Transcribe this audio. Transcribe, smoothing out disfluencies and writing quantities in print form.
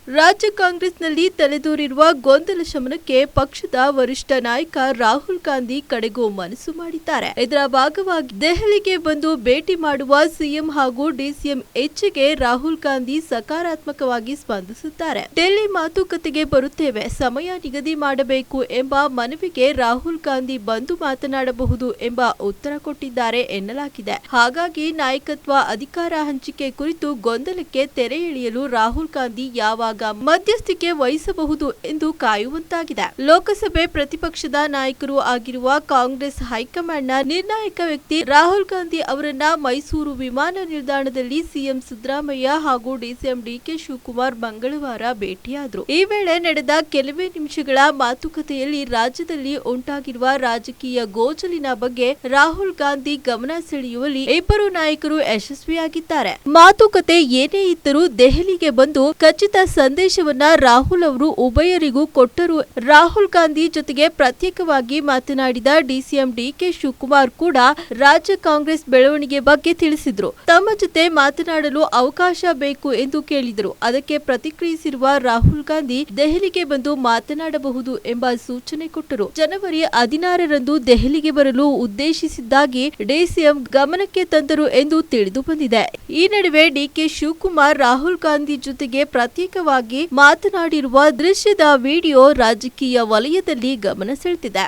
ರಾಜ್ಯ ಕಾಂಗ್ರೆಸ್ನಲ್ಲಿ ತಲೆದೋರಿರುವ ಗೊಂದಲ ಶಮನಕ್ಕೆ ಪಕ್ಷದ ವರಿಷ್ಠ ನಾಯಕ ರಾಹುಲ್ ಗಾಂಧಿ ಕಡೆಗೂ ಮನಸ್ಸು ಮಾಡಿದ್ದಾರೆ. ಇದರ ಭಾಗವಾಗಿ ದೆಹಲಿಗೆ ಬಂದು ಭೇಟಿ ಮಾಡುವ ಸಿಎಂ ಹಾಗೂ ಡಿಸಿಎಂ ಇಚ್ಛೆಗೆ ರಾಹುಲ್ ಗಾಂಧಿ ಸಕಾರಾತ್ಮಕವಾಗಿ ಸ್ಪಂದಿಸುತ್ತಾರೆ. ಡೆಲ್ಲಿ ಮಾತುಕತೆಗೆ ಬರುತ್ತೇವೆ, ಸಮಯ ನಿಗದಿ ಮಾಡಬೇಕು ಎಂಬ ಮನವಿಗೆ ರಾಹುಲ್ ಗಾಂಧಿ ಬಂದು ಮಾತನಾಡಬಹುದು ಎಂಬ ಉತ್ತರ ಕೊಟ್ಟಿದ್ದಾರೆ ಎನ್ನಲಾಗಿದೆ. ಹಾಗಾಗಿ ನಾಯಕತ್ವ ಅಧಿಕಾರ ಹಂಚಿಕೆ ಕುರಿತು ಗೊಂದಲಕ್ಕೆ ತೆರೆ ಎಳೆಯಲು ರಾಹುಲ್ ಗಾಂಧಿ ಯಾವಾಗ ಮಧ್ಯಸ್ಥಿಕೆ ವಹಿಸಬಹುದು ಎಂದು ಕಾಯುವಂತಾಗಿದೆ. ಲೋಕಸಭೆ ಪ್ರತಿಪಕ್ಷದ ನಾಯಕರು ಆಗಿರುವ ಕಾಂಗ್ರೆಸ್ ಹೈಕಮಾಂಡ್ನ ನಿರ್ಣಾಯಕ ವ್ಯಕ್ತಿ ರಾಹುಲ್ ಗಾಂಧಿ ಅವರನ್ನ ಮೈಸೂರು ವಿಮಾನ ನಿಲ್ದಾಣದಲ್ಲಿ ಸಿಎಂ ಸಿದ್ದರಾಮಯ್ಯ ಹಾಗೂ ಡಿಸಿಎಂ ಡಿಕೆ ಶಿವಕುಮಾರ್ ಮಂಗಳವಾರ ಭೇಟಿಯಾದರು. ಈ ವೇಳೆ ನಡೆದ ಕೆಲವೇ ನಿಮಿಷಗಳ ಮಾತುಕತೆಯಲ್ಲಿ ರಾಜ್ಯದಲ್ಲಿ ಉಂಟಾಗಿರುವ ರಾಜಕೀಯ ಗೋಜಲಿನ ಬಗ್ಗೆ ರಾಹುಲ್ ಗಾಂಧಿ ಗಮನ ಸೆಳೆಯುವಲ್ಲಿ ಇಬ್ಬರು ನಾಯಕರು ಯಶಸ್ವಿಯಾಗಿದ್ದಾರೆ. ಮಾತುಕತೆ ಏನೇ ಇದ್ದರೂ ದೆಹಲಿಗೆ ಬಂದು ಖಚಿತ ಸಂದೇಶವನ್ನ ರಾಹುಲ್ ಅವರು ಉಭಯರಿಗೂ ಕೊಟ್ಟರು. ರಾಹುಲ್ ಗಾಂಧಿ ಜೊತೆಗೆ ಪ್ರತ್ಯೇಕವಾಗಿ ಮಾತನಾಡಿದ ಡಿಸಿಎಂ ಡಿಕೆ ಶಿವಕುಮಾರ್ ಕೂಡ ರಾಜ್ಯ ಕಾಂಗ್ರೆಸ್ ಬೆಳವಣಿಗೆ ಬಗ್ಗೆ ತಿಳಿಸಿದ್ರು. ತಮ್ಮ ಜೊತೆ ಮಾತನಾಡಲು ಅವಕಾಶ ಬೇಕು ಎಂದು ಕೇಳಿದರು. ಅದಕ್ಕೆ ಪ್ರತಿಕ್ರಿಯಿಸಿರುವ ರಾಹುಲ್ ಗಾಂಧಿ ದೆಹಲಿಗೆ ಬಂದು ಮಾತನಾಡಬಹುದು ಎಂಬ ಸೂಚನೆ ಕೊಟ್ಟರು. ಜನವರಿ 16ರಂದು ದೆಹಲಿಗೆ ಬರಲು ಉದ್ದೇಶಿಸಿದ್ದಾಗಿ ಡಿಸಿಎಂ ಗಮನಕ್ಕೆ ತಂದರು ಎಂದು ತಿಳಿದು ಬಂದಿದೆ. ಈ ನಡುವೆ ಡಿಕೆ ಶಿವಕುಮಾರ್ ರಾಹುಲ್ ಗಾಂಧಿ ಜೊತೆಗೆ ಪ್ರತ್ಯೇಕವಾಗಿ ಮಾತನಾಡಿರುವ ದೃಶ್ಯದ ವಿಡಿಯೋ ರಾಜಕೀಯ ವಲಯದಲ್ಲಿ ಗಮನ ಸೆಳೆದಿದೆ.